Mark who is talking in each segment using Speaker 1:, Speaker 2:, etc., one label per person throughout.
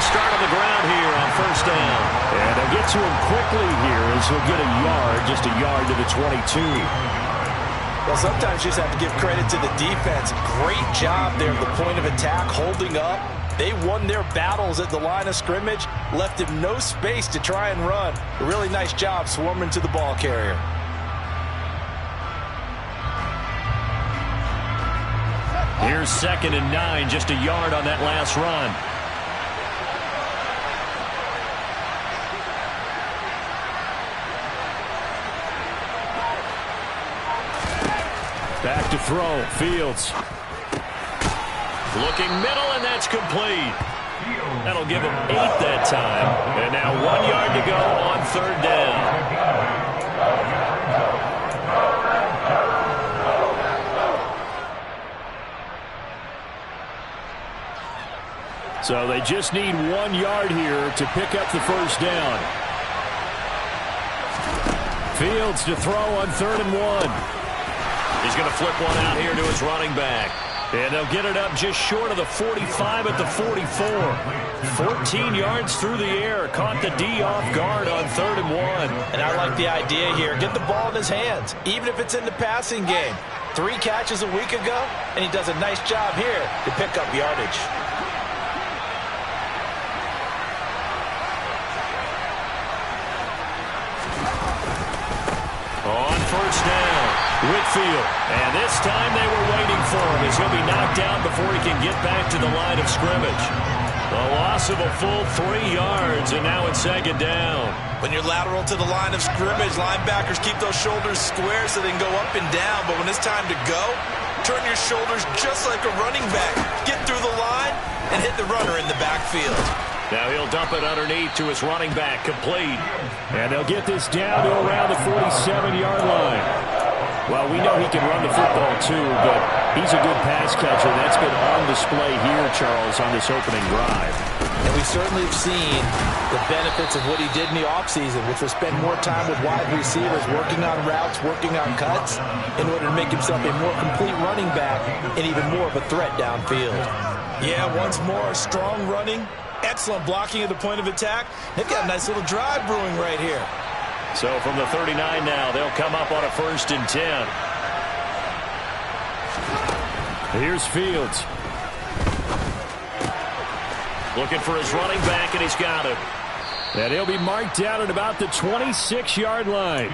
Speaker 1: start on the ground here on first down.
Speaker 2: And they'll get to him quickly here as he'll get a yard, just a yard to the 22.
Speaker 3: Well, sometimes you just have to give credit to the defense. Great job there at the point of attack, holding up. They won their battles at the line of scrimmage, left him no space to try and run. A really nice job swarming to the ball carrier.
Speaker 1: Here's 2nd and 9, just a yard on that last run.
Speaker 2: Back to throw, Fields.
Speaker 1: Looking middle, and that's complete. That'll give him 8 that time. And now 1 yard to go on 3rd down.
Speaker 2: So they just need 1 yard here to pick up the first down. Fields to throw on 3rd and 1.
Speaker 1: He's going to flip one out here to his running back. And they'll get it up just short of the 45 at the 44. 14 yards through the air. Caught the D off guard on 3rd and 1.
Speaker 3: And I like the idea here. Get the ball in his hands, even if it's in the passing game. 3 catches a week ago, and he does a nice job here to pick up yardage.
Speaker 1: On first down, Whitfield. And this time they were waiting for him as he'll be knocked down before he can get back to the line of scrimmage. A loss of a full 3 yards, and now it's 2nd down.
Speaker 3: When you're lateral to the line of scrimmage, linebackers keep those shoulders square so they can go up and down. But when it's time to go, turn your shoulders just like a running back. Get through the line and hit the runner in the backfield.
Speaker 1: Now he'll dump it underneath to his running back, complete.
Speaker 2: And they'll get this down to around the 47-yard line. Well, we know he can run the football too, but he's a good pass catcher. That's been on display here, Charles, on this opening drive.
Speaker 3: And we certainly have seen the benefits of what he did in the offseason, which was spend more time with wide receivers, working on routes, working on cuts, in order to make himself a more complete running back and even more of a threat downfield. Yeah, once more, strong running, excellent blocking at the point of attack. They've got a nice little drive brewing right here.
Speaker 1: So from the 39 now, they'll come up on a 1st and 10.
Speaker 2: Here's Fields.
Speaker 1: Looking for his running back, and he's got it.
Speaker 2: And he'll be marked down at about the 26-yard line.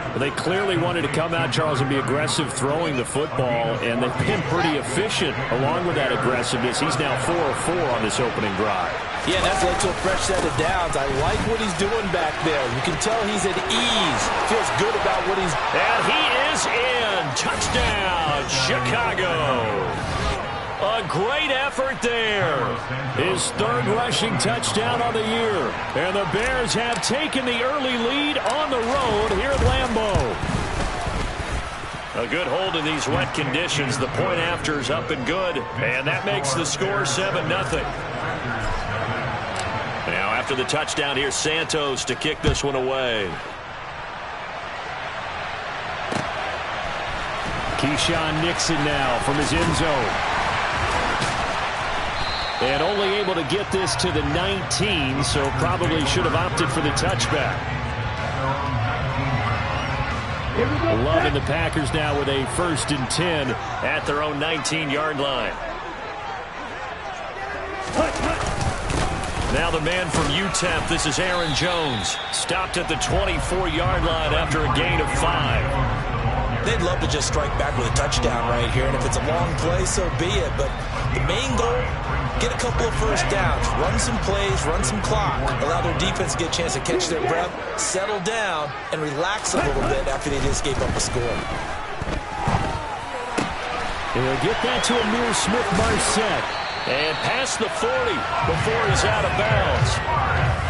Speaker 2: Well, they clearly wanted to come out, Charles, and be aggressive throwing the football, and they've been pretty efficient along with that aggressiveness. He's now 4 of 4 on this opening drive.
Speaker 3: Yeah, that's led to a fresh set of downs. I like what he's doing back there. You can tell he's at ease. Feels good about what he's...
Speaker 1: And he is in. Touchdown, Chicago. A great effort there.
Speaker 2: His 3rd rushing touchdown on the year. And the Bears have taken the early lead on the road here at Lambeau.
Speaker 1: A good hold in these wet conditions. The point after is up and good. And that makes the score 7-0. Now after the touchdown, here's Santos to kick this one away.
Speaker 2: Keyshawn Nixon now from his end zone. And only able to get this to the 19, so probably should have opted for the touchback. Loving the Packers now with a 1st and 10
Speaker 1: at their own 19-yard line. Now the man from UTEP, this is Aaron Jones. Stopped at the 24-yard line after a gain of 5.
Speaker 3: They'd love to just strike back with a touchdown right here, and if it's a long play, so be it. But the main goal, get a couple of first downs, run some plays, run some clock, allow their defense to get a chance to catch their breath, settle down, and relax a little bit after they just gave up a score.
Speaker 2: They'll get that to Amir Smith-Marset.
Speaker 1: And past the 40 before he's out of bounds.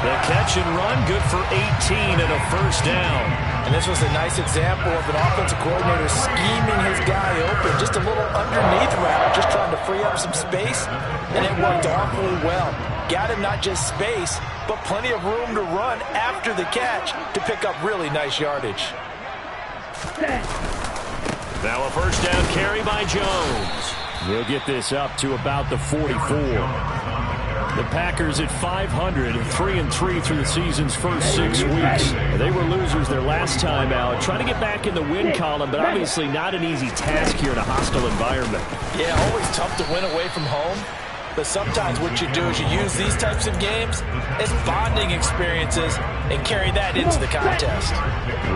Speaker 1: The catch and run, good for 18 and a first down.
Speaker 3: And this was a nice example of an offensive coordinator scheming his guy open. Just a little underneath route, just trying to free up some space, and it worked awfully well. Got him not just space, but plenty of room to run after the catch to pick up really nice yardage.
Speaker 1: Now a first down carry by Jones.
Speaker 2: He'll get this up to about the 44. The Packers at 500, 3-3 through the season's first 6 weeks. They were losers their last time out. Trying to get back in the win column, but obviously not an easy task here in a hostile environment.
Speaker 3: Yeah, always tough to win away from home. But sometimes what you do is you use these types of games as bonding experiences and carry that into the contest.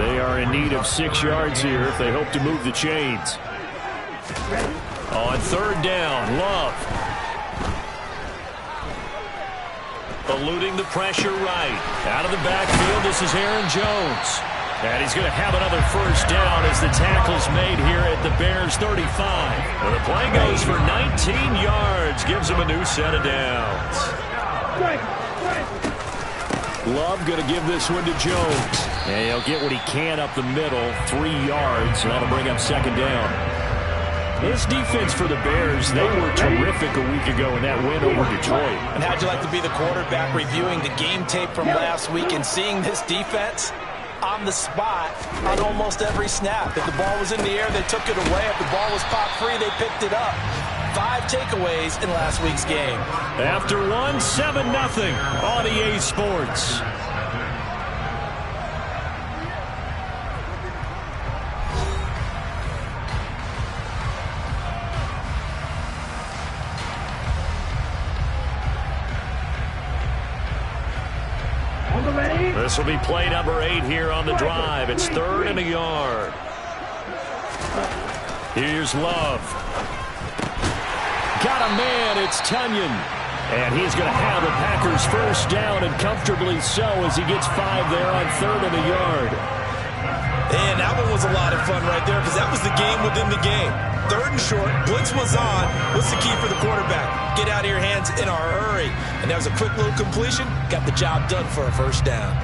Speaker 2: They are in need of 6 yards here if they hope to move the chains. On third down, Love. Eluding the pressure right. Out of the backfield, this is Aaron Jones. And he's going to have another first down as the tackle's made here at the Bears' 35. And the play goes for 19 yards, gives him a new set of downs. Love going to give this one to Jones. And he'll get what he can up the middle, 3 yards, and that'll bring up second down. This defense for the Bears, they were terrific a week ago in that win over Detroit.
Speaker 3: And how'd you like to be the quarterback reviewing the game tape from last week and seeing this defense on the spot on almost every snap? If the ball was in the air, they took it away. If the ball was popped free, they picked it up. 5 takeaways in last week's game.
Speaker 2: After one, 7-0 on EA Sports. This will be play number 8 here on the drive. It's 3rd and a yard. Here's Love. Got a man. It's Tunyon. And he's going to have the Packers first down, and comfortably so, as he gets 5 there on 3rd and a yard.
Speaker 3: And that one was a lot of fun right there because that was the game within the game. 3rd and short, blitz was on. What's the key for the quarterback? Get out of your hands in a hurry. And that was a quick little completion. Got the job done for a first down.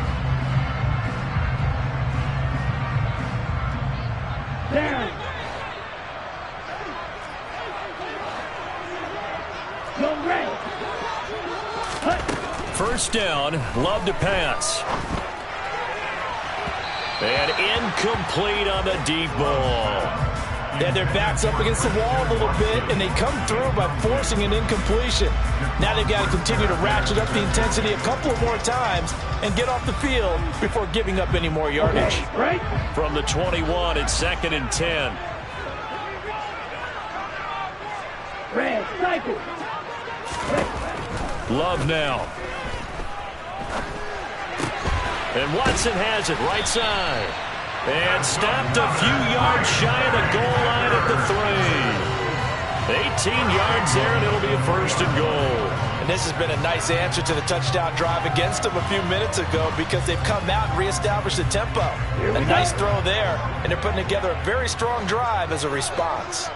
Speaker 2: First down, Love to pass. And incomplete on the deep ball.
Speaker 3: Yeah, their back's up against the wall a little bit, and they come through by forcing an incompletion. Now they've got to continue to ratchet up the intensity a couple of more times and get off the field before giving up any more yardage.
Speaker 2: Right. From the 21, it's 2nd and 10. Love now. And Watson has it right side. And stopped a few yards shy of the goal line at the 3. 18 yards there, and it'll be a 1st and goal.
Speaker 3: And this has been a nice answer to the touchdown drive against them a few minutes ago because they've come out and reestablished the tempo. A nice throw there, and they're putting together a very strong drive as a response.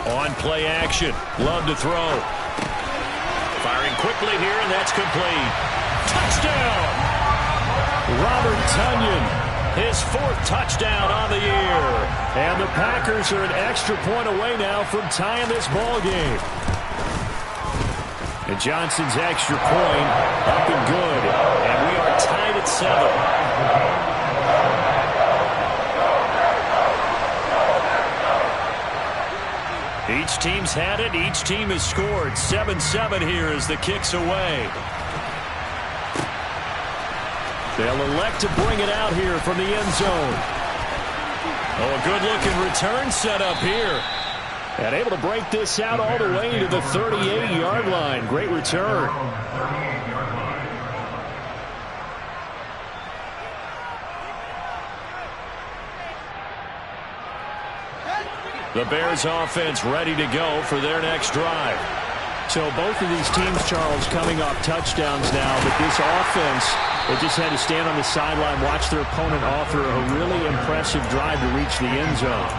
Speaker 2: On play action, Love to throw. Firing quickly here, and that's complete. Touchdown! Robert Tunyon, his 4th touchdown on the year. And the Packers are an extra point away now from tying this ball game. And Johnson's extra point up and good. And we are tied at 7. Each team's had it. Each team has scored. 7-7 here as the kick's away. They'll elect to bring it out here from the end zone. Oh, a good-looking return set up here. And able to break this out all the way to the 38-yard line. Great return. The Bears offense ready to go for their next drive. So both of these teams, Charles, coming off touchdowns now, but this offense, they just had to stand on the sideline, watch their opponent offer a really impressive drive to reach the end zone.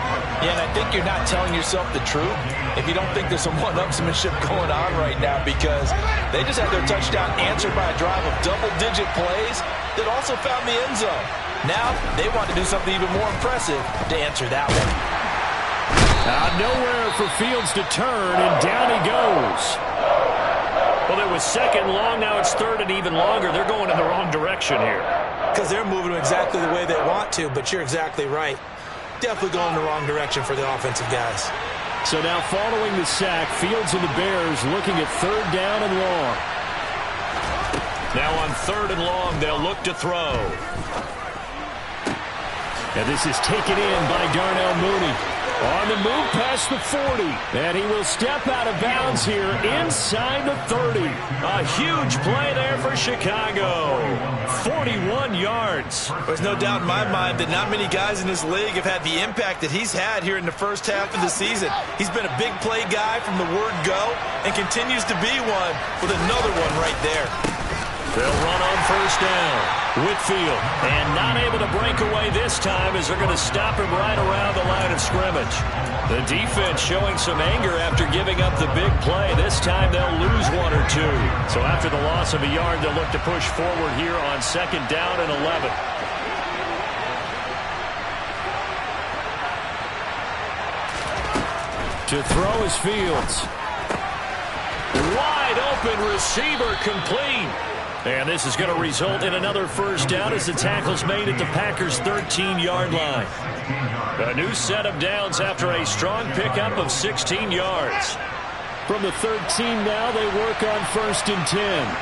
Speaker 3: Yeah, and I think you're not telling yourself the truth if you don't think there's some one-upsmanship going on right now because they just had their touchdown answered by a drive of double-digit plays that also found the end zone. Now they want to do something even more impressive to answer that one.
Speaker 2: Nowhere for Fields to turn, and down he goes. Well, it was 2nd long, now it's 3rd and even longer. They're going in the wrong direction here.
Speaker 3: Because they're moving exactly the way they want to, but you're exactly right. Definitely going in the wrong direction for the offensive guys.
Speaker 2: So now following the sack, Fields and the Bears looking at 3rd down and long.
Speaker 1: Now on 3rd and long, they'll look to throw.
Speaker 2: And this is taken in by Darnell Mooney. On the move past the 40. And he will step out of bounds here inside the 30.
Speaker 1: A huge play there for Chicago. 41 yards.
Speaker 3: There's no doubt in my mind that not many guys in this league have had the impact that he's had here in the first half of the season. He's been a big play guy from the word go and continues to be one with another one right there.
Speaker 1: They'll run on 1st down. Whitfield, and not able to break away this time as they're going to stop him right around the line of scrimmage. The defense showing some anger after giving up the big play. This time they'll lose 1 or 2. So after the loss of a yard, they'll look to push forward here on 2nd down and 11.
Speaker 2: To throw is Fields.
Speaker 1: Wide open receiver complete. And this is going to result in another 1st down as the tackle's made at the Packers' 13-yard line. A new set of downs after a strong pickup of 16 yards.
Speaker 2: From the 13 now, they work on 1st and 10.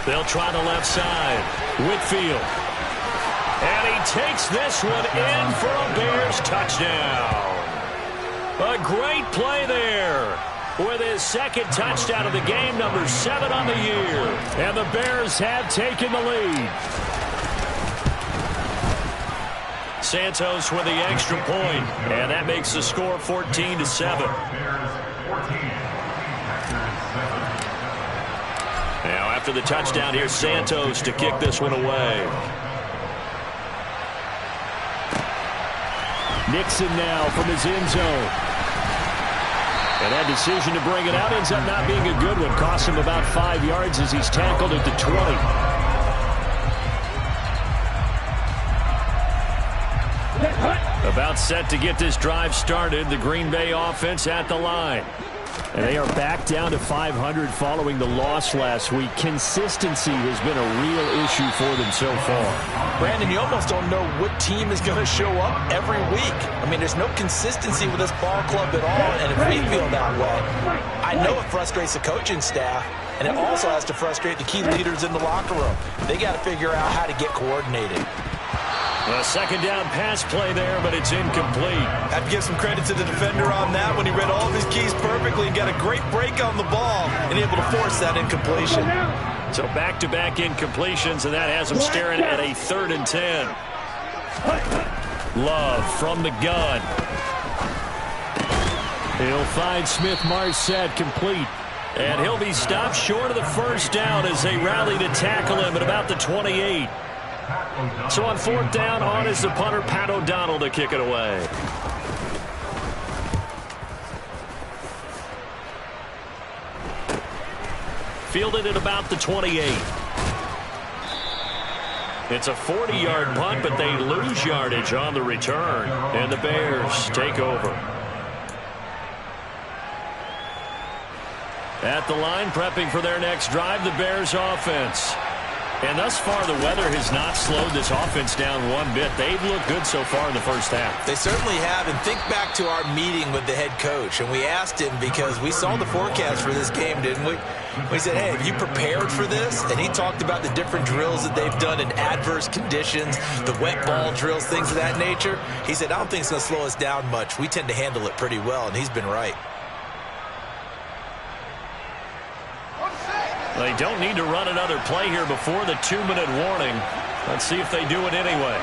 Speaker 1: They'll try the left side. Whitfield. And he takes this one in for a Bears touchdown. A great play there. With his 2nd touchdown of the game, number 7 on the year.
Speaker 2: And the Bears have taken the lead.
Speaker 1: Santos with the extra point, and that makes the score 14-7. Now after the touchdown, here's Santos to kick this one away.
Speaker 2: Nixon now from his end zone. And that decision to bring it out ends up not being a good one. Costs him about 5 yards as he's tackled at the 20.
Speaker 1: About set to get this drive started. The Green Bay offense at the line.
Speaker 2: And they are back down to 500 following the loss last week. Consistency has been a real issue for them so far.
Speaker 3: Brandon, you almost don't know what team is going to show up every week. I mean, there's no consistency with this ball club at all, and if we feel that way, I know it frustrates the coaching staff, and it also has to frustrate the key leaders in the locker room. They got to figure out how to get coordinated.
Speaker 1: A 2nd down pass play there, but it's incomplete.
Speaker 3: Have to give some credit to the defender on that when he read all of his keys perfectly and got a great break on the ball and able to force that incompletion.
Speaker 1: So back-to-back incompletions, and that has him staring at a 3rd and 10. Love from the gun.
Speaker 2: He'll find Smith-Marsette complete.
Speaker 1: And he'll be stopped short of the 1st down as they rally to tackle him at about the 28. So on 4th down, on is the punter, Pat O'Donnell, to kick it away. Fielded at about the 28. It's a 40-yard punt, but they lose yardage on the return. And the Bears take over. At the line, prepping for their next drive, the Bears offense. And thus far, the weather has not slowed this offense down one bit. They've looked good so far in the first half.
Speaker 3: They certainly have. And think back to our meeting with the head coach. And we asked him because we saw the forecast for this game, didn't we? We said, hey, have you prepared for this? And he talked about the different drills that they've done in adverse conditions, the wet ball drills, things of that nature. He said, I don't think it's going to slow us down much. We tend to handle it pretty well, and he's been right.
Speaker 1: They don't need to run another play here before the 2-minute warning. Let's see if they do it anyway.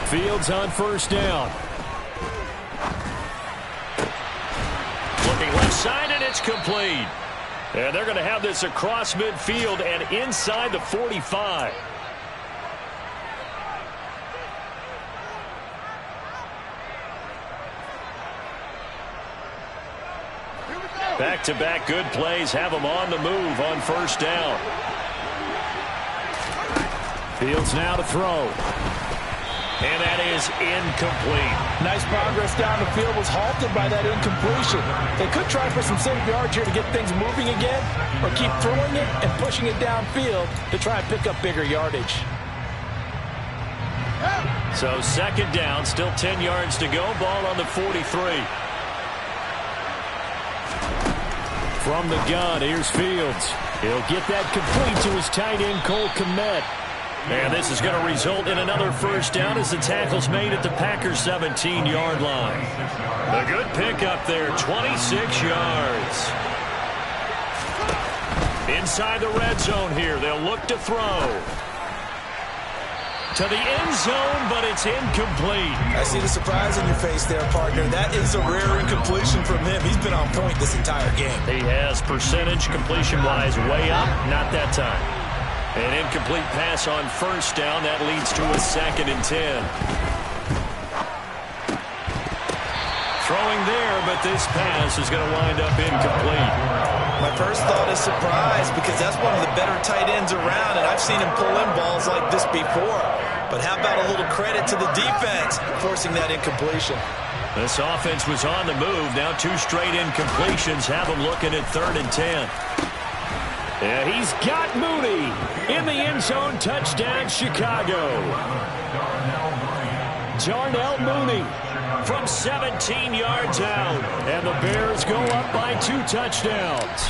Speaker 2: Fields on 1st down.
Speaker 1: Looking left side, and it's complete. And they're going to have this across midfield and inside the 45. Back-to-back good plays have them on the move on 1st down.
Speaker 2: Fields now to throw.
Speaker 1: And that is incomplete.
Speaker 3: Nice progress down the field, was halted by that incompletion. They could try for some safe yards here to get things moving again, or keep throwing it and pushing it downfield to try and pick up bigger yardage.
Speaker 1: So second down, still 10 yards to go. Ball on the 43.
Speaker 2: From the gun, here's Fields. He'll get that complete to his tight end, Cole Kmet.
Speaker 1: And this is going to result in another first down as the tackle's made at the Packers' 17-yard line. A good pickup there, 26 yards. Inside the red zone here, they'll look to throw. To the end zone, but it's incomplete.
Speaker 3: I see the surprise in your face there, partner. That is a rare incompletion from him. He's been on point this entire game.
Speaker 1: He has percentage completion-wise way up, not that time. An incomplete pass on first down. That leads to a 2nd and 10. Throwing there, but this pass is going to wind up incomplete.
Speaker 3: My first thought is surprise because that's one of the better tight ends around, and I've seen him pull in balls like this before. But how about a little credit to the defense forcing that incompletion?
Speaker 1: This offense was on the move. Now 2 straight incompletions have them looking at 3rd and 10.
Speaker 2: Yeah, he's got Mooney in the end zone. Touchdown, Chicago. Darnell Mooney
Speaker 1: from 17 yards out.
Speaker 2: And the Bears go up by 2 touchdowns.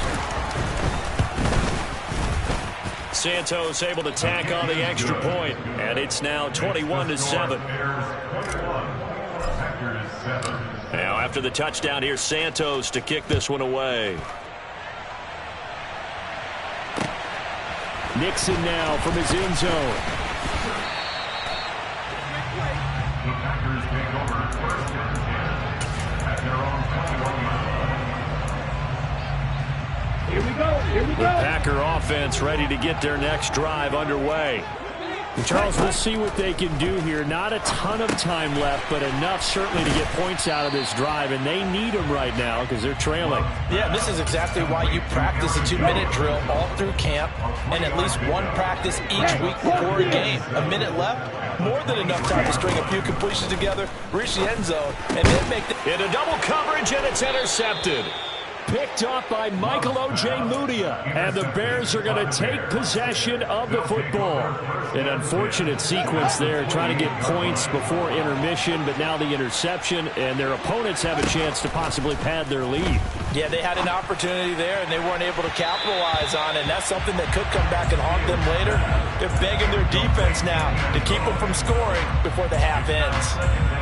Speaker 1: Santos able to tack on the extra point, and it's now 21-7. Now after the touchdown, here's Santos to kick this one away.
Speaker 2: Nixon now from his end zone.
Speaker 1: Here we go. The Packer offense ready to get their next drive underway.
Speaker 2: And Charles, we'll see what they can do here. Not a ton of time left, but enough certainly to get points out of this drive, and they need them right now because they're trailing.
Speaker 3: Yeah, this is exactly why you practice a 2-minute drill all through camp and at least one practice each week before a game. A minute left, more than enough time to string a few completions together, reach the end zone, and then make the...
Speaker 1: In a double coverage, and it's intercepted.
Speaker 2: Picked off by Michael Ojemudia. And the Bears are going to take possession of the football. An unfortunate sequence there, trying to get points before intermission, but now the interception, and their opponents have a chance to possibly pad their lead.
Speaker 3: Yeah, they had an opportunity there, and they weren't able to capitalize on it, and that's something that could come back and haunt them later. They're begging their defense now to keep them from scoring before the half ends.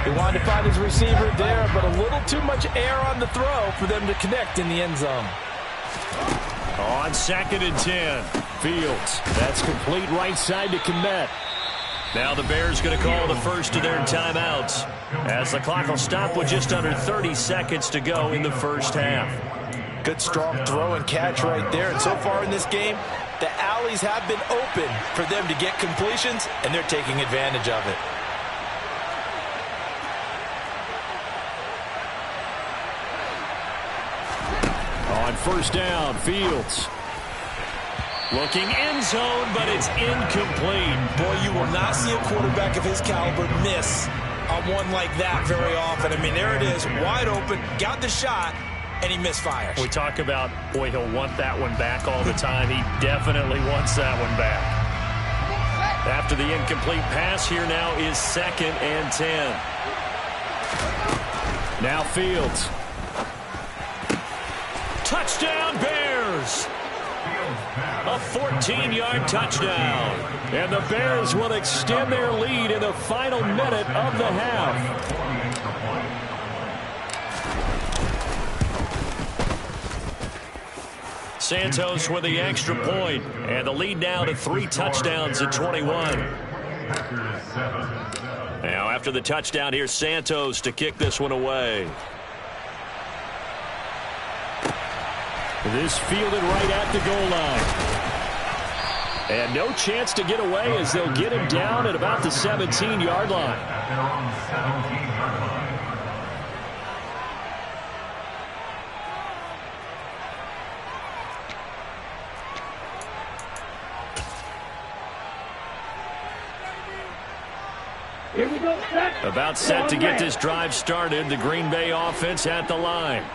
Speaker 3: He wanted to find his receiver there, but a little too much air on the throw for them to connect in the end zone.
Speaker 2: On 2nd and 10, Fields. That's complete right side to Kmet.
Speaker 1: Now the Bears going to call the first of their timeouts as the clock will stop with just under 30 seconds to go in the first half.
Speaker 3: Good strong throw and catch right there. And so far in this game, the alleys have been open for them to get completions, and they're taking advantage of it.
Speaker 2: On first down, Fields.
Speaker 1: Looking end zone, but it's incomplete.
Speaker 3: Boy, you will not see a quarterback of his caliber miss on one like that very often. I mean, there it is, wide open, got the shot, and he misfires.
Speaker 1: We talk about, boy, he'll want that one back all the time. He definitely wants that one back. After the incomplete pass, here now is 2nd and 10.
Speaker 2: Now Fields.
Speaker 1: Touchdown, Bears! A 14-yard touchdown.
Speaker 2: And the Bears will extend their lead in the final minute of the half.
Speaker 1: Santos with the extra point, and the lead now to 3 touchdowns at 21. Now after the touchdown, here's Santos to kick this one away.
Speaker 2: This fielded right at the goal line. And no chance to get away as they'll get him down at about the 17-yard line.
Speaker 4: Here we go.
Speaker 1: About set to get this drive started. The Green Bay offense at the line.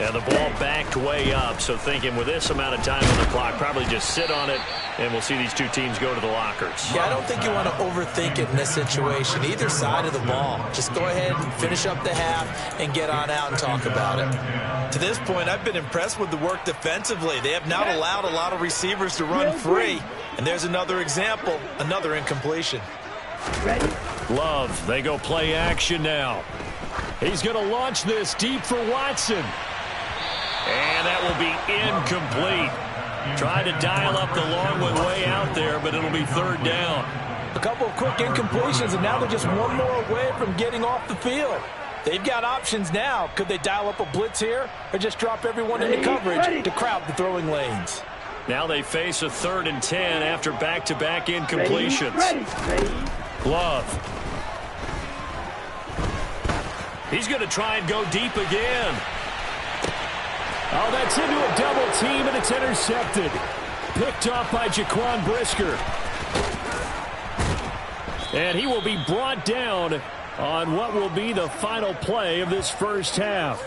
Speaker 1: And the ball backed way up, so thinking with this amount of time on the clock, probably just sit on it And we'll see these two teams go to the lockers.
Speaker 3: Yeah, I don't think you want to overthink it in this situation. Either side of the ball. Just go ahead and finish up the half and get on out and talk about it. To this point, I've been impressed with the work defensively. They have not allowed a lot of receivers to run free. And there's another example, another incompletion.
Speaker 2: Love, they go play action now. He's going to launch this deep for Watson.
Speaker 1: And that will be incomplete. Trying to dial up the long one way out there, but it'll be third down.
Speaker 3: A couple of quick incompletions, and now they're just one more away from getting off the field. They've got options now. Could they dial up a blitz here or just drop everyone into coverage to crowd the throwing lanes?
Speaker 1: Now they face a 3rd and 10 after back-to-back incompletions. Love. He's going to try and go deep again.
Speaker 2: Oh, that's into a double team, and it's intercepted. Picked off by Jaquan Brisker. And he will be brought down on what will be the final play of this first half.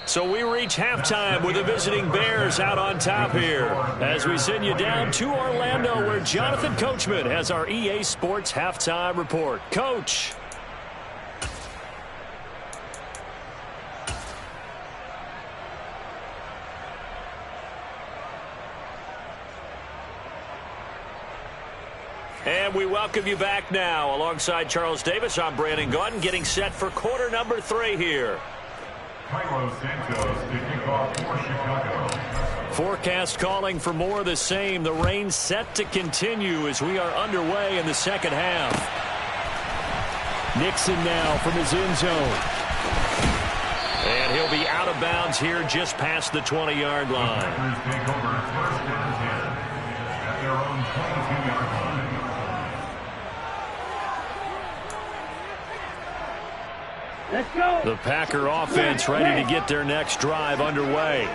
Speaker 1: So we reach halftime with the visiting Bears out on top here as we send you down to Orlando where Jonathan Coachman has our EA Sports halftime report. Coach. And we welcome you back now. Alongside Charles Davis, I'm Brandon Gaudin, getting set for quarter number 3 here. Forecast calling for more of the same. The rain set to continue as we are underway in the second half.
Speaker 2: Nixon now from his end zone.
Speaker 1: And he'll be out of bounds here just past the 20-yard line.
Speaker 2: Let's go.
Speaker 1: The Packer offense ready to get their next drive underway.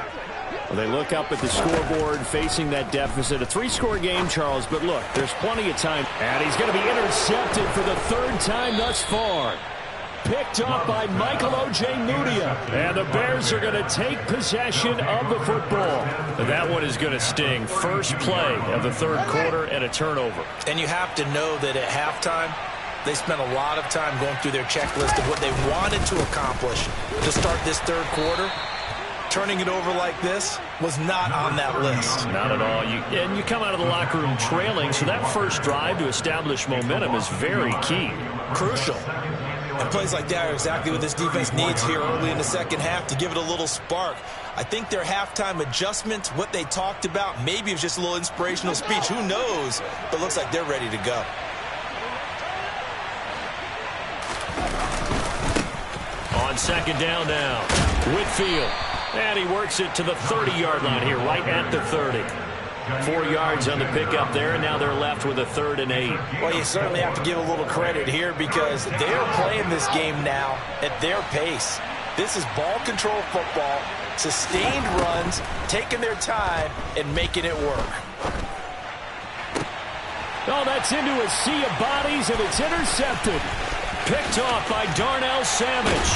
Speaker 2: Well, they look up at the scoreboard facing that deficit. A 3-score game, Charles, but look, there's plenty of time. And he's going to be intercepted for the 3rd time thus far. Picked up by Michael Ojemudia. And the Bears are going to take possession of the football.
Speaker 1: That one is going to sting. First play of the 3rd quarter and a turnover.
Speaker 3: And you have to know that at halftime, they spent a lot of time going through their checklist of what they wanted to accomplish to start this 3rd quarter. Turning it over like this was not on that list.
Speaker 1: Not at all. And you come out of the locker room trailing, so that first drive to establish momentum is very key.
Speaker 3: Crucial. And plays like that are exactly what this defense needs here early in the second half to give it a little spark. I think their halftime adjustments, what they talked about, maybe it was just a little inspirational speech. Who knows? But looks like they're ready to go.
Speaker 1: On second down now, Whitfield. And he works it to the 30-yard line here, right at the 30. 4 yards on the pickup there, and now they're left with a 3rd and 8.
Speaker 3: Well, you certainly have to give a little credit here because they're playing this game now at their pace. This is ball control football, sustained runs, taking their time, and making it work.
Speaker 2: Oh, that's into a sea of bodies, and it's intercepted.
Speaker 1: Picked off by Darnell Savage.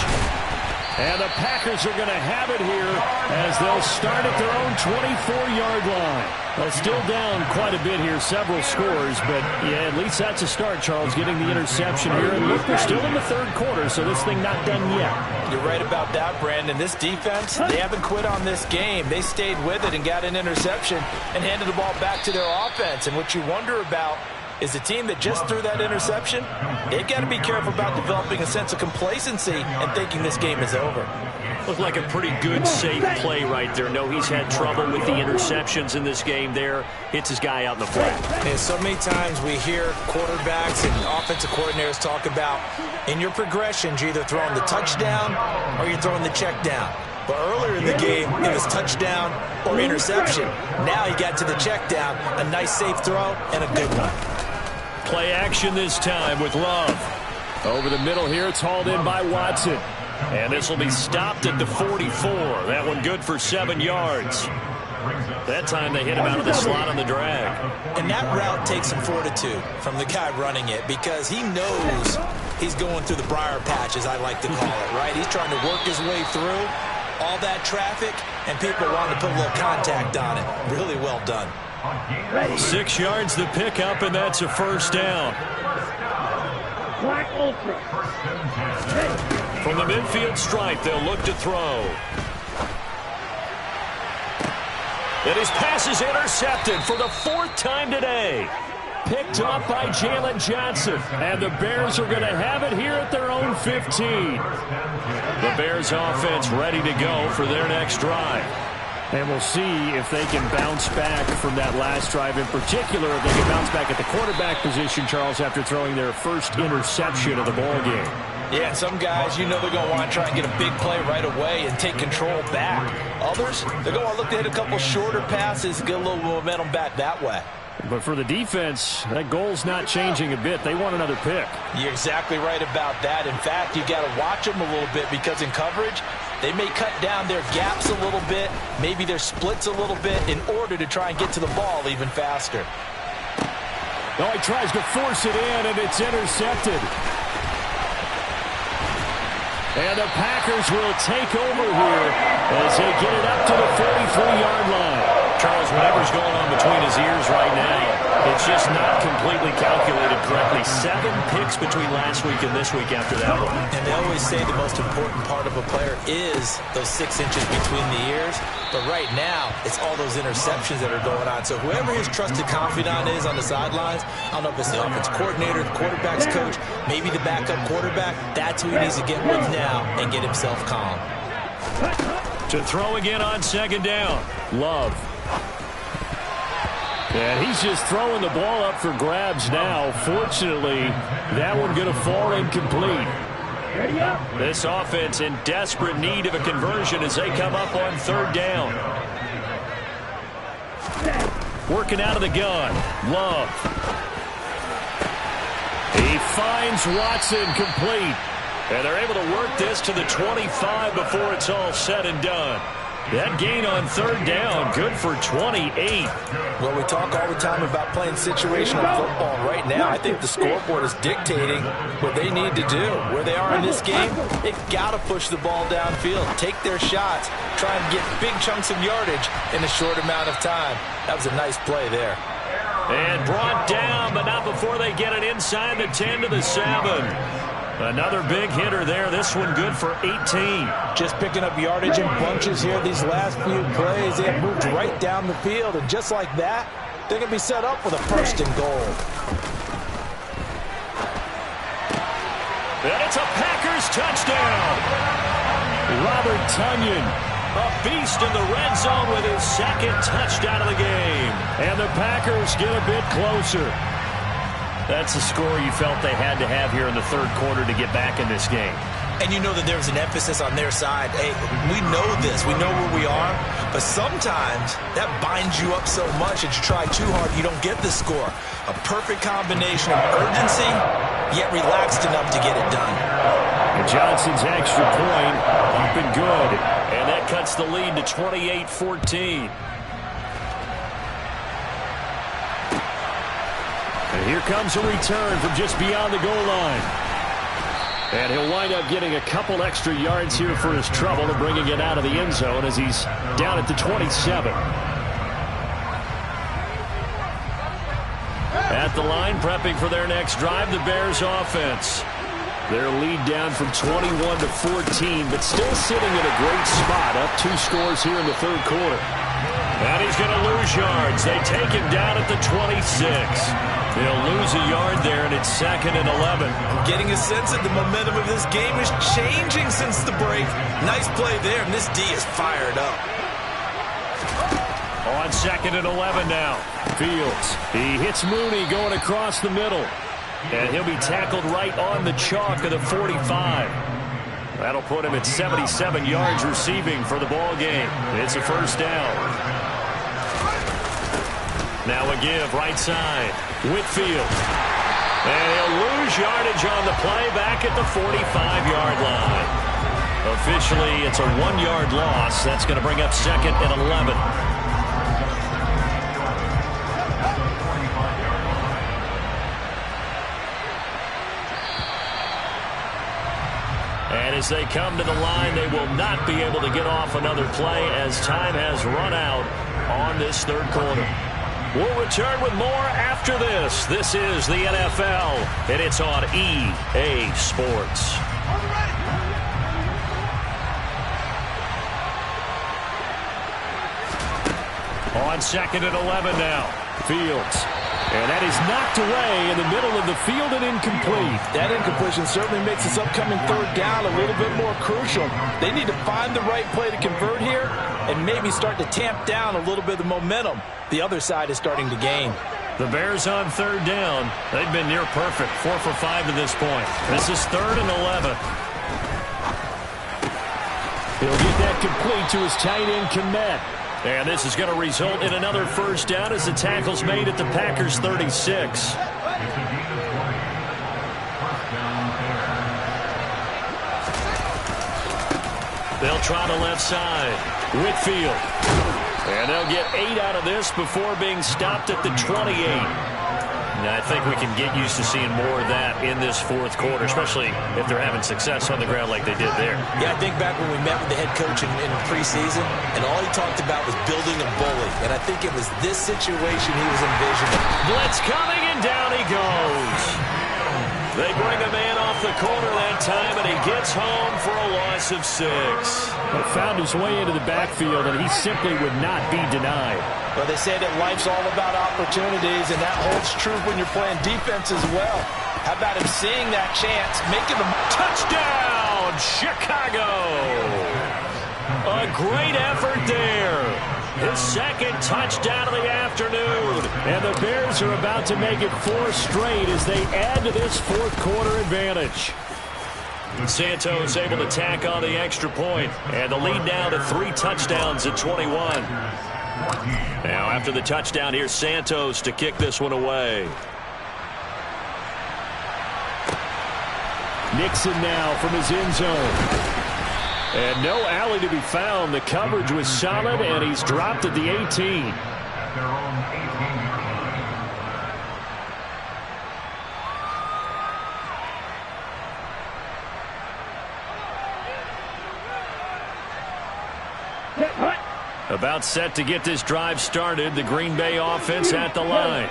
Speaker 2: And the Packers are going to have it here as they'll start at their own 24-yard line. Well, still down quite a bit here, several scores, but yeah, at least that's a start, Charles, getting the interception here. And look, we're still in the 3rd quarter, so this thing not done yet.
Speaker 3: You're right about that, Brandon. This defense, they haven't quit on this game. They stayed with it and got an interception and handed the ball back to their offense. And what you wonder about is the team that just threw that interception, they've got to be careful about developing a sense of complacency and thinking this game is over.
Speaker 1: Looked like a pretty good, safe play right there. No, he's had trouble with the interceptions in this game there. Hits his guy out in the flat.
Speaker 3: And so many times we hear quarterbacks and offensive coordinators talk about in your progressions, you're either throwing the touchdown or you're throwing the check down. But earlier in the game, it was touchdown or interception. Now he got to the check down, a nice safe throw and a good one.
Speaker 1: Play action this time with Love.
Speaker 2: Over the middle here, it's hauled in by Watson.
Speaker 1: And this will be stopped at the 44. That one good for 7 yards. That time they hit him out of the slot on the drag.
Speaker 3: And that route takes some fortitude from the guy running it because he knows he's going through the briar patch, as I like to call it, right? He's trying to work his way through. all that traffic, and people wanted to put a little contact on it. Really well done.
Speaker 1: 6 yards the pickup, and that's a first down. From the midfield stripe, they'll look to throw. And his pass is intercepted for the 4th time today. Picked off by Jalen Johnson. And the Bears are going to have it here at their own 15. The Bears offense ready to go for their next drive.
Speaker 2: And we'll see if they can bounce back from that last drive. In particular, if they can bounce back at the quarterback position, Charles, after throwing their first interception of the ball game.
Speaker 3: Yeah, some guys, you know they're going to want to try and get a big play right away and take control back. Others, they're going to look to hit a couple shorter passes and get a little momentum back that way.
Speaker 2: But for the defense, that goal's not changing a bit. They want another pick.
Speaker 3: You're exactly right about that. In fact, you got to watch them a little bit because in coverage, they may cut down their gaps a little bit, maybe their splits a little bit in order to try and get to the ball even faster.
Speaker 2: Oh, he tries to force it in, and it's intercepted. And the Packers will take over here as they get it up to the 43-yard line.
Speaker 1: Charles, whatever's going on between his ears right now, it's just not completely calculated correctly. 7 picks between last week and this week after that one.
Speaker 3: And they always say the most important part of a player is those 6 inches between the ears. But right now, it's all those interceptions that are going on. So whoever his trusted confidant is on the sidelines, I don't know if it's the offense coordinator, the quarterback's coach, maybe the backup quarterback, that's who he needs to get with now and get himself calm.
Speaker 1: To throw again on 2nd down.
Speaker 2: Love. And he's just throwing the ball up for grabs now. Fortunately, that one going to fall incomplete.
Speaker 1: This offense in desperate need of a conversion as they come up on 3rd down. Working out of the gun. Love. He finds Watson complete. And they're able to work this to the 25 before it's all said and done. That gain on 3rd down, good for 28.
Speaker 3: Well, we talk all the time about playing situational football. Right now, I think the scoreboard is dictating what they need to do. Where they are in this game, they've got to push the ball downfield, take their shots, try and get big chunks of yardage in a short amount of time. That was a nice play there.
Speaker 1: And brought down, but not before they get it inside the 10 to the 7. Another big hitter there. This one good for 18.
Speaker 3: Just picking up yardage in bunches here these last few plays. They have moved right down the field, and just like that, they're going to be set up with a 1st and goal.
Speaker 1: And it's a Packers touchdown.
Speaker 2: Robert Tonyan,
Speaker 1: a beast in the red zone with his 2nd touchdown of the game.
Speaker 2: And the Packers get a bit closer.
Speaker 1: That's the score you felt they had to have here in the 3rd quarter to get back in this game.
Speaker 3: And you know that there's an emphasis on their side. Hey, we know this. We know where we are. But sometimes that binds you up so much that you try too hard, you don't get the score. A perfect combination of urgency, yet relaxed enough to get it done.
Speaker 2: And Johnson's extra point up and good.
Speaker 1: And that cuts the lead to 28-14.
Speaker 2: And here comes a return from just beyond the goal line. And he'll wind up getting a couple extra yards here for his trouble and bringing it out of the end zone as he's down at the 27.
Speaker 1: At the line, prepping for their next drive, the Bears offense.
Speaker 2: Their lead down from 21 to 14, but still sitting in a great spot, up 2 scores here in the 3rd quarter.
Speaker 1: And he's going to lose yards. They take him down at the 26. They'll lose a yard there, and it's 2nd and 11.
Speaker 3: I'm getting a sense that the momentum of this game is changing since the break. Nice play there, and this D is fired up.
Speaker 1: On 2nd and 11 now.
Speaker 2: Fields. He hits Mooney going across the middle.
Speaker 1: And he'll be tackled right on the chalk of the 45. That'll put him at 77 yards receiving for the ball game. It's a 1st down. Now a give right side. Whitfield. And he'll lose yardage on the play back at the 45-yard line. Officially, it's a 1-yard loss. That's going to bring up 2nd and 11. And as they come to the line, they will not be able to get off another play as time has run out on this third quarter. We'll return with more after this. This is the NFL, and it's on EA Sports. On 2nd and 11 now. Fields. And that is knocked away in the middle of the field and incomplete.
Speaker 3: That incompletion certainly makes this upcoming third down a little bit more crucial. They need to find the right play to convert here and maybe start to tamp down a little bit of momentum. The other side is starting to gain.
Speaker 1: The Bears on third down. They've been near perfect. 4 for 5 to this point. This is 3rd and 11.
Speaker 2: He'll get that complete to his tight end, Kmet.
Speaker 1: And this is going to result in another first down as the tackle's made at the Packers' 36. They'll try the left side. Whitfield. And they'll get 8 out of this before being stopped at the 28. Now, I think we can get used to seeing more of that in this fourth quarter, especially if they're having success on the ground like they did there.
Speaker 3: Yeah, I think back when we met with the head coach in preseason, and all he talked about was building a bully. And I think it was this situation he was envisioning.
Speaker 1: Blitz coming, and down he goes. They bring a man off the corner that time, and he gets home for a loss of 6.
Speaker 2: He found his way into the backfield, and he simply would not be denied.
Speaker 3: Well, they say that life's all about opportunities, and that holds true when you're playing defense as well. How about him seeing that chance, making the
Speaker 1: touchdown, Chicago? A great effort there. His second touchdown of the afternoon.
Speaker 2: And the Bears are about to make it 4 straight as they add to this fourth quarter advantage.
Speaker 1: Santos able to tack on the extra point, and the lead now to 3 touchdowns at 21. Now after the touchdown, here's Santos to kick this one away.
Speaker 2: Nixon now from his end zone. And no alley to be found. The coverage was solid, and he's dropped at the 18.
Speaker 1: About set to get this drive started. The Green Bay offense at the line.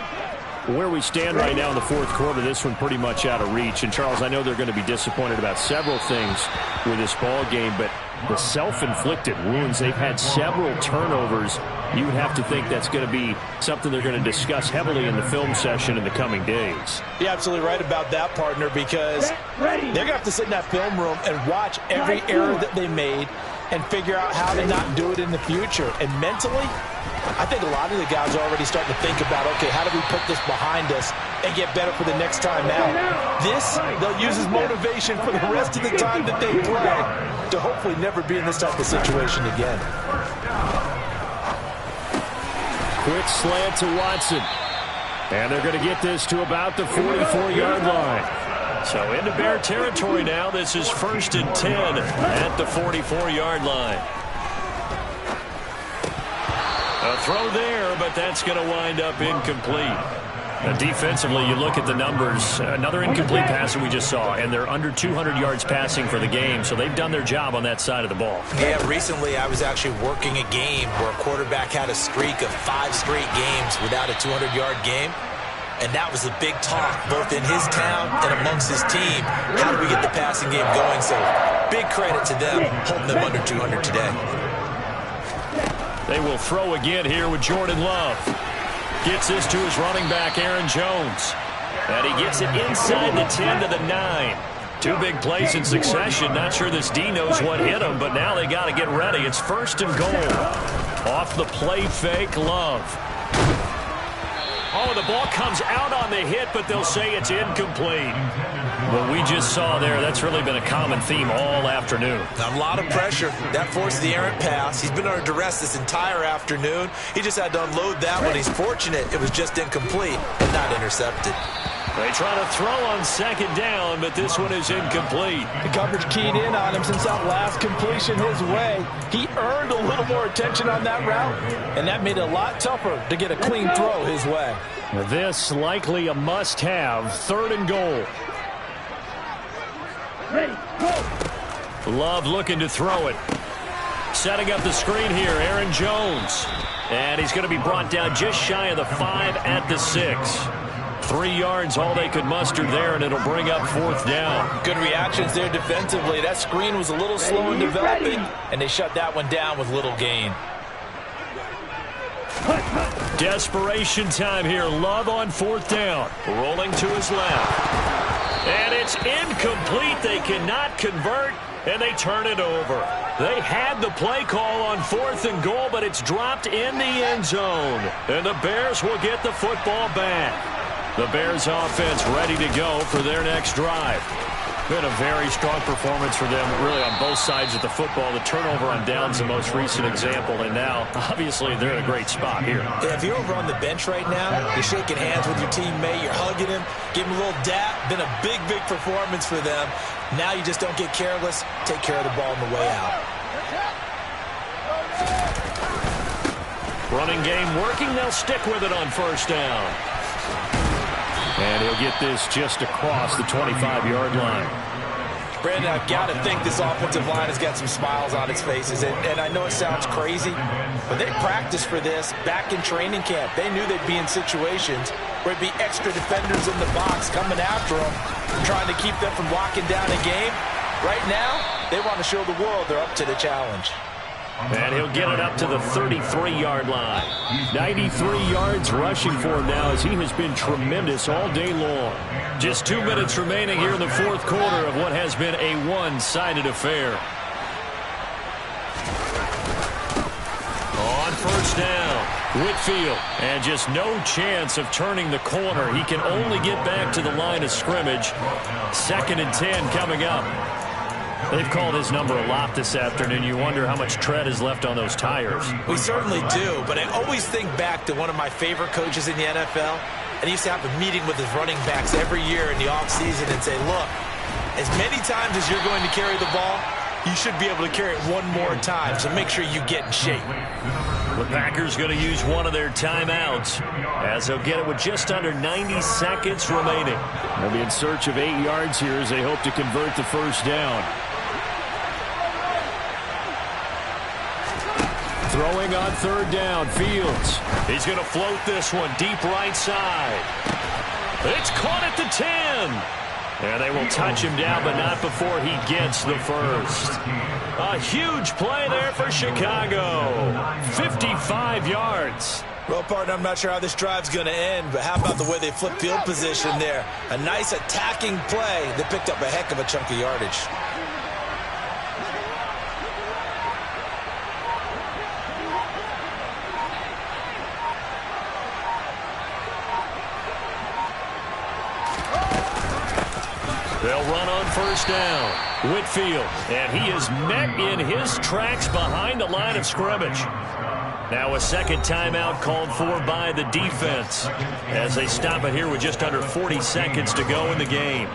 Speaker 2: Where we stand right now in the fourth quarter, this one pretty much out of reach. And, Charles, I know they're going to be disappointed about several things with this ball game, but the self-inflicted wounds, they've had several turnovers. You would have to think that's going to be something they're going to discuss heavily in the film session in the coming days.
Speaker 3: You're absolutely right about that, partner, because they're going to have to sit in that film room and watch every error that they made and figure out how to not do it in the future. And mentally, I think a lot of the guys are already starting to think about, okay, how do we put this behind us and get better for the next time out? This, they'll use as motivation for the rest of the time that they play to hopefully never be in this type of situation again.
Speaker 2: Quick slant to Watson. And they're going to get this to about the 44-yard line.
Speaker 1: So into Bear territory now. This is 1st and 10 at the 44-yard line. A throw there, but that's going to wind up incomplete. Now, defensively, you look at the numbers. Another incomplete pass that we just saw, and they're under 200 yards passing for the game, so they've done their job on that side of the ball.
Speaker 3: Yeah, recently I was actually working a game where a quarterback had a streak of 5 straight games without a 200-yard game. And that was a big talk, both in his town and amongst his team. How do we get the passing game going? So big credit to them, holding them under 200 today.
Speaker 1: They will throw again here with Jordan Love. Gets this to his running back, Aaron Jones. And he gets it inside the 10 to the 9. 2 big plays in succession. Not sure this D knows what hit him, but now they got to get ready. It's 1st and goal. Off the play fake, Love. Oh, the ball comes out on the hit, but they'll say it's incomplete. What we just saw there, that's really been a common theme all afternoon.
Speaker 3: A lot of pressure. That forced the errant pass. He's been under duress this entire afternoon. He just had to unload that one. He's fortunate it was just incomplete, but not intercepted.
Speaker 1: They try to throw on 2nd down, but this one is incomplete.
Speaker 3: The coverage keyed in on him since that last completion his way. He earned a little more attention on that route, and that made it a lot tougher to get a clean throw his way.
Speaker 2: This likely a must-have. 3rd and goal.
Speaker 4: Ready, go!
Speaker 2: Love looking to throw it. Setting up the screen here, Aaron Jones. And he's going to be brought down just shy of the 5 at the 6. 3 yards, all they could muster there, and it'll bring up 4th down.
Speaker 3: Good reactions there defensively. That screen was a little slow in developing, and they shut that one down with little gain.
Speaker 2: Desperation time here. Love on 4th down. Rolling to his left. And it's incomplete. They cannot convert, and they turn it over. They had the play call on 4th and goal, but it's dropped in the end zone. And the Bears will get the football back. The Bears offense ready to go for their next drive. Been a very strong performance for them, really, on both sides of the football. The turnover on downs, the most recent example, and now, obviously, they're in a great spot here.
Speaker 3: Yeah, if you're over on the bench right now, you're shaking hands with your teammate, you're hugging him, giving him a little dap. Been a big, big performance for them. Now you just don't get careless. Take care of the ball on the way out.
Speaker 2: Running game working. They'll stick with it on 1st down. And he'll get this just across the 25-yard line.
Speaker 3: Brandon, I've got to think this offensive line has got some smiles on its faces. And I know it sounds crazy, but they practiced for this back in training camp. They knew they'd be in situations where it'd be extra defenders in the box coming after them, trying to keep them from locking down a game. Right now, they want to show the world they're up to the challenge.
Speaker 2: And he'll get it up to the 33-yard line. 93 yards rushing for him now, as he has been tremendous all day long. Just 2 minutes remaining here in the 4th quarter of what has been a one-sided affair. On 1st down, Whitfield. And just no chance of turning the corner. He can only get back to the line of scrimmage. 2nd and 10 coming up. They've called his number a lot this afternoon. You wonder how much tread is left on those tires.
Speaker 3: We certainly do, but I always think back to one of my favorite coaches in the NFL. And he used to have a meeting with his running backs every year in the offseason and say, look, as many times as you're going to carry the ball, you should be able to carry it one more time, so make sure you get in shape.
Speaker 2: The Packers going to use one of their timeouts, as they'll get it with just under 90 seconds remaining. They'll be in search of 8 yards here as they hope to convert the 1st down. Throwing on 3rd down, Fields. He's going to float this one deep right side. It's caught at the 10. And they will touch him down, but not before he gets the 1st. A huge play there for Chicago. 55 yards.
Speaker 3: Well, partner, I'm not sure how this drive's going to end, but how about the way they flip field position there? A nice attacking play that picked up a heck of a chunk of yardage.
Speaker 2: They'll run on 1st down. Whitfield, and he is met in his tracks behind the line of scrimmage. Now a 2nd timeout called for by the defense as they stop it here with just under 40 seconds to go in the game.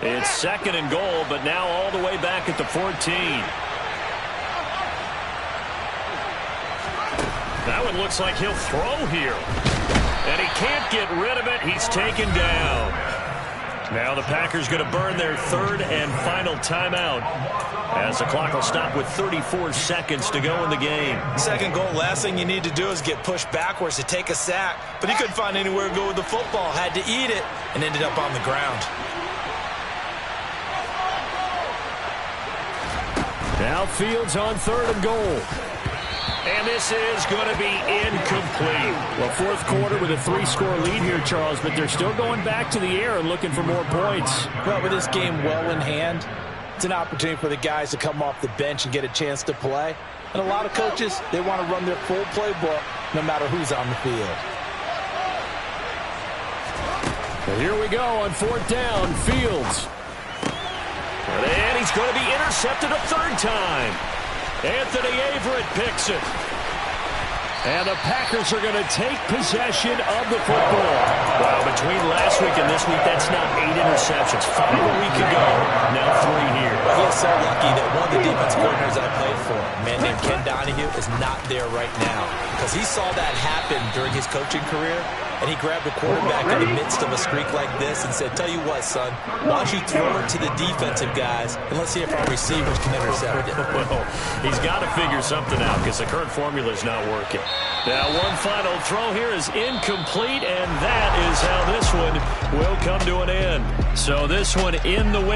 Speaker 2: It's 2nd and goal, but now all the way back at the 14. That one looks like he'll throw here. And he can't get rid of it. He's taken down. Now the Packers going to burn their 3rd and final timeout, as the clock will stop with 34 seconds to go in the game.
Speaker 3: 2nd goal, last thing you need to do is get pushed backwards to take a sack. But he couldn't find anywhere to go with the football. Had to eat it and ended up on the ground.
Speaker 2: Now Fields on 3rd and goal. And this is going to be incomplete. Well, 4th quarter with a 3-score lead here, Charles, but they're still going back to the air and looking for more points.
Speaker 3: Well, with this game well in hand, it's an opportunity for the guys to come off the bench and get a chance to play. And a lot of coaches, they want to run their full playbook no matter who's on the field.
Speaker 2: Well, here we go on 4th down, Fields. And he's going to be intercepted a 3rd time. Anthony Averett picks it. And the Packers are going to take possession of the football. Well, between last week and this week, that's now 8 interceptions. 5 a week ago, now 3 here.
Speaker 3: Well, he is so lucky that one of the defensive coordinators I played for, a man named Ken Donahue, is not there right now. Because he saw that happen during his coaching career, And he grabbed the quarterback in the midst of a streak like this and said, tell you what, son, why don't you throw it to the defensive guys, and let's see if our receivers can intercept it.
Speaker 1: Well, he's got to figure something out because the current formula is not working. Now, one final throw here is incomplete, and that is how this one will come to an end. So this one in the win.